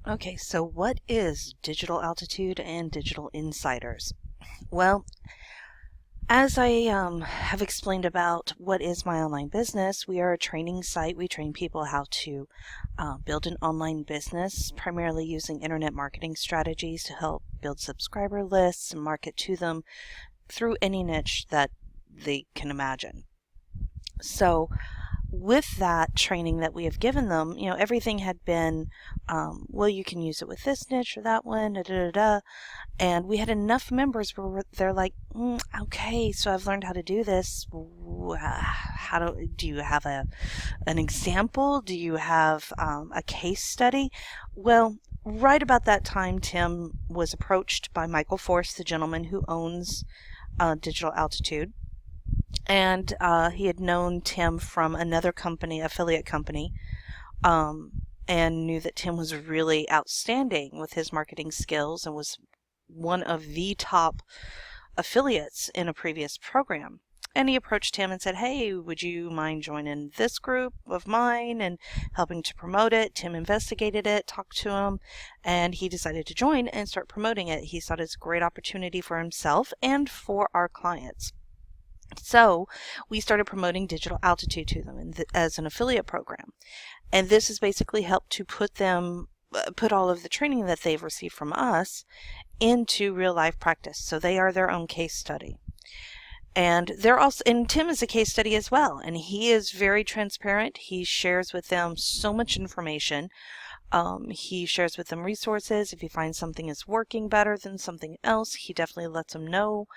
Okay, so what is Digital Altitude and Digital Insiders? Well, as I have explained about what is my online business, we are a training site. We train people how to build an online business, primarily using internet marketing strategies to help build subscriber lists and market to them through any niche that they can imagine. So with that training that we have given them, everything had been, well, you can use it with this niche or that one, da, da, da, da. And we had enough members where they're like, okay, so I've learned how to do this. Do you have an example? Do you have a case study? Well, right about that time, Tim was approached by Michael Force, the gentleman who owns Digital Altitude. And he had known Tim from another company, affiliate company, and knew that Tim was really outstanding with his marketing skills and was one of the top affiliates in a previous program. And he approached him and said, hey, would you mind joining this group of mine and helping to promote it? Tim investigated it, talked to him, and he decided to join and start promoting it. He saw it as a great opportunity for himself and for our clients. So we started promoting Digital Altitude to them as an affiliate program. And this has basically helped to put all of the training that they've received from us into real life practice. So they are their own case study. And Tim is a case study as well. And he is very transparent. He shares with them so much information. He shares with them resources. If he finds something is working better than something else, he definitely lets them know.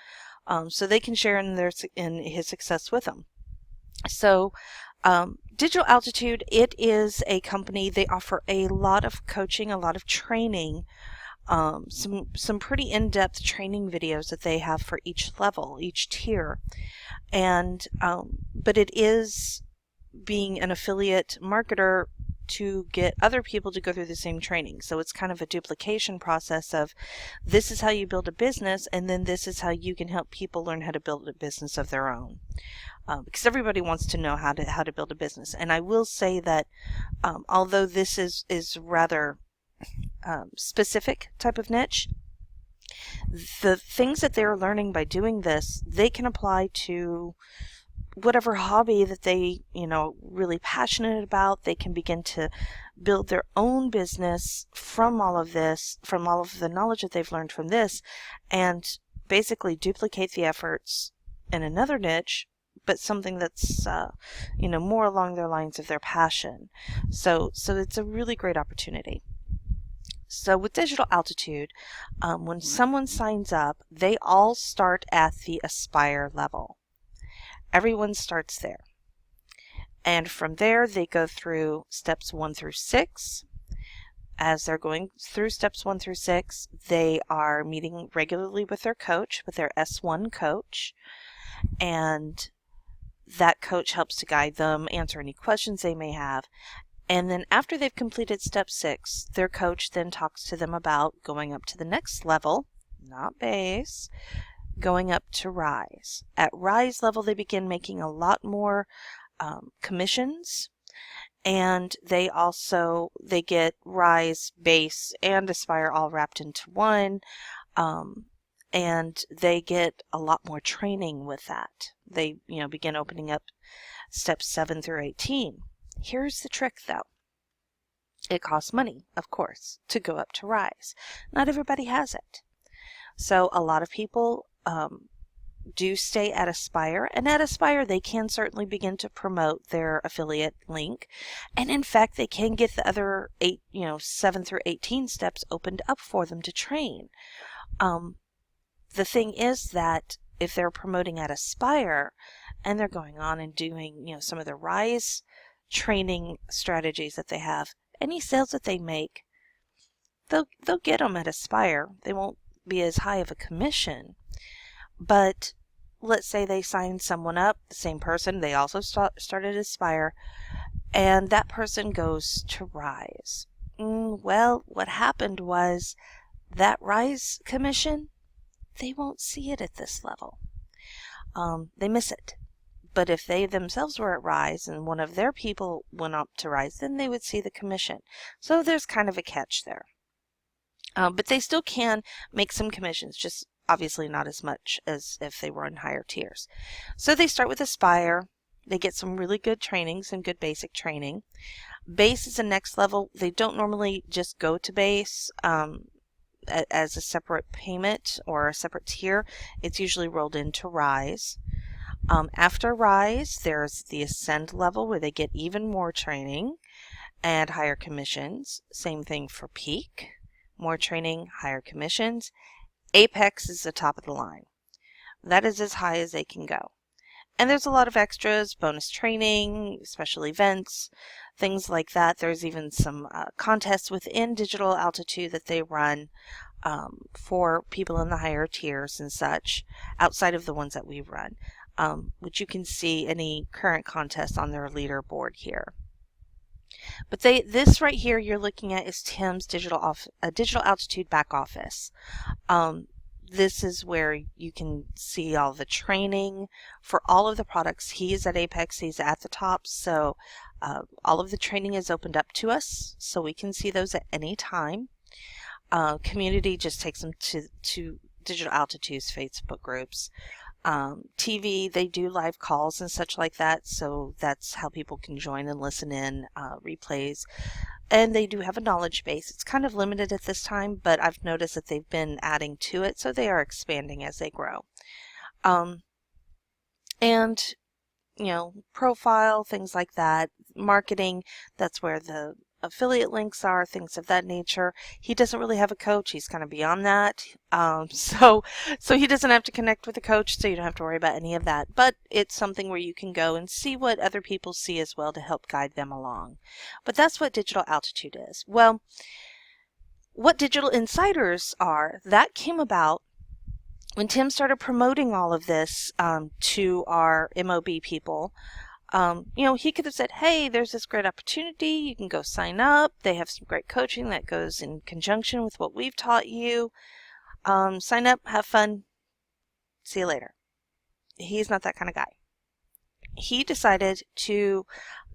So they can share in his success with them. So Digital Altitude, it is a company. They offer a lot of coaching, a lot of training, some pretty in-depth training videos that they have for each level, each tier. And but it is being an affiliate marketer to get other people to go through the same training. So it's kind of a duplication process of this is how you build a business, and then this is how you can help people learn how to build a business of their own. Because everybody wants to know how to build a business. And I will say that although this is rather specific type of niche, the things that they're learning by doing this, they can apply to whatever hobby that they, really passionate about. They can begin to build their own business from all of this, from all of the knowledge that they've learned from this, and basically duplicate the efforts in another niche, but something that's, more along their lines of their passion. So it's a really great opportunity. So with Digital Altitude, when someone signs up, they all start at the Aspire level. Everyone starts there. And from there, they go through steps 1 through 6. As they're going through steps 1 through 6, they are meeting regularly with their coach, with their S1 coach. And that coach helps to guide them, answer any questions they may have. And then after they've completed step 6, their coach then talks to them about going up to the next level, not base, going up to Rise. At Rise level, they begin making a lot more commissions, and they get Rise, Base, and Aspire all wrapped into one, and they get a lot more training with that. They begin opening up steps 7 through 18. Here's the trick, though. It costs money, of course, to go up to Rise. Not everybody has it. So a lot of people do stay at Aspire, and at Aspire they can certainly begin to promote their affiliate link, and in fact they can get the other 7 through 18 steps opened up for them to train. The thing is that if they're promoting at Aspire and they're going on and doing some of the Rise training strategies that they have, any sales that they make, they'll get them at Aspire. They won't be as high of a commission. But let's say they signed someone up, the same person, they also started Aspire, and that person goes to Rise. Well, what happened was that Rise commission, they won't see it at this level. They miss it. But if they themselves were at Rise and one of their people went up to Rise, then they would see the commission. So there's kind of a catch there. But they still can make some commissions, just obviously not as much as if they were in higher tiers. So they start with Aspire. They get some really good training, some good basic training. Base is the next level. They don't normally just go to base as a separate payment or a separate tier. It's usually rolled into Rise. After Rise, there's the Ascend level where they get even more training and higher commissions. Same thing for Peak. More training, higher commissions. Apex is the top of the line. That is as high as they can go. And there's a lot of extras, bonus training, special events, things like that. There's even some contests within Digital Altitude that they run for people in the higher tiers and such, outside of the ones that we run, which you can see any current contests on their leaderboard here. But this right here you're looking at is Tim's Digital Altitude back office. This is where you can see all the training for all of the products. He is at Apex, he's at the top, so all of the training is opened up to us, so we can see those at any time. Community just takes them to Digital Altitude's Facebook groups. TV, they do live calls and such like that, so that's how people can join and listen in, replays. And they do have a knowledge base. It's kind of limited at this time, but I've noticed that they've been adding to it, so they are expanding as they grow. And, you know, profile, things like that. Marketing, that's where the affiliate links are, things of that nature. He doesn't really have a coach. He's kind of beyond that. So he doesn't have to connect with a coach, so you don't have to worry about any of that. But it's something where you can go and see what other people see as well to help guide them along. But that's what Digital Altitude is. Well, what Digital Insiders are, that came about when Tim started promoting all of this to our MOB people. You know, he could have said, hey, there's this great opportunity. You can go sign up. They have some great coaching that goes in conjunction with what we've taught you. Sign up, have fun. See you later. He's not that kind of guy. He decided to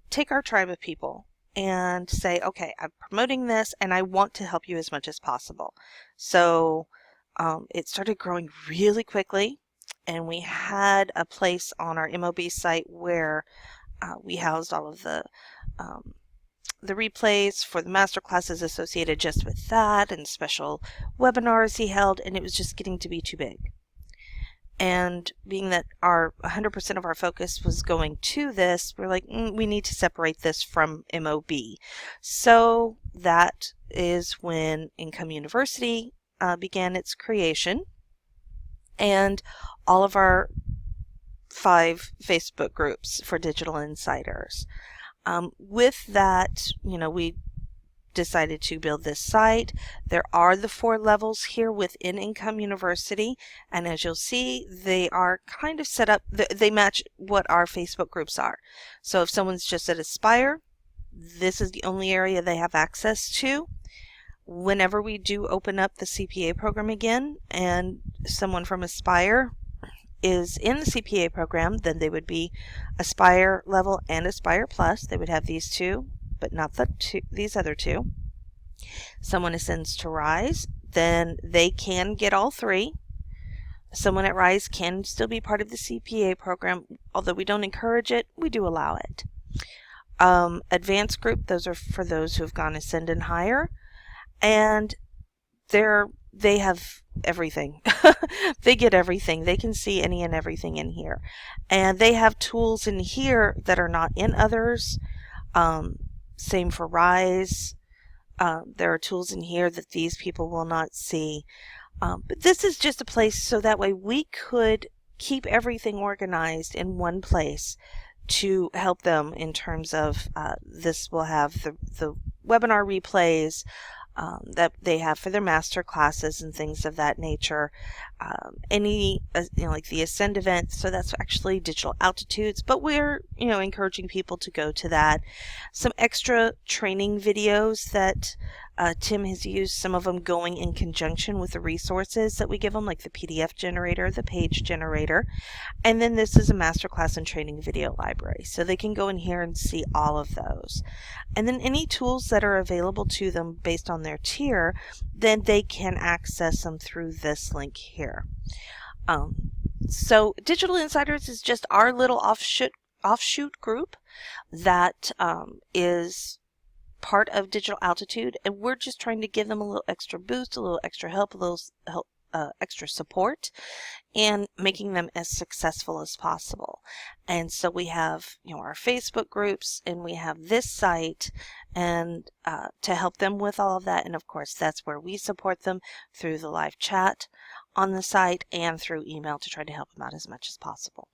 take our tribe of people and say, okay, I'm promoting this and I want to help you as much as possible. So it started growing really quickly. And we had a place on our MOB site where we housed all of the replays for the master classes associated just with that and special webinars he held, and it was just getting to be too big. And being that our 100% of our focus was going to this, we're like, we need to separate this from MOB. So that is when Income University began its creation. And all of our 5 Facebook groups for Digital Insiders. With that, you know, we decided to build this site. There are the 4 levels here within Income University, and as you'll see, they are kind of set up, they match what our Facebook groups are. So if someone's just at Aspire, this is the only area they have access to. Whenever we do open up the CPA program again and someone from Aspire is in the CPA program, then they would be Aspire level and Aspire Plus. They would have these 2, but not these other 2. Someone ascends to Rise, then they can get all 3. Someone at Rise can still be part of the CPA program, although we don't encourage it, we do allow it. Advanced group, those are for those who have gone Ascend and higher. And they have everything. They get everything. They can see any and everything in here. And they have tools in here that are not in others. Same for Rise. There are tools in here that these people will not see. But this is just a place so that way we could keep everything organized in one place to help them in terms of this will have the webinar replays, that they have for their master classes and things of that nature. Any, like the Ascend event, so that's actually Digital Altitudes, but we're, encouraging people to go to that. Some extra training videos that Tim has used some of them going in conjunction with the resources that we give them, like the PDF generator, the page generator, and then this is a masterclass and training video library. So they can go in here and see all of those. And then any tools that are available to them based on their tier, then they can access them through this link here. So Digital Insiders is just our little offshoot group that is part of Digital Altitude, and we're just trying to give them a little extra boost, a little extra help, a little extra support, and making them as successful as possible. And so we have, our Facebook groups, and we have this site, and to help them with all of that. And of course, that's where we support them through the live chat on the site and through email to try to help them out as much as possible.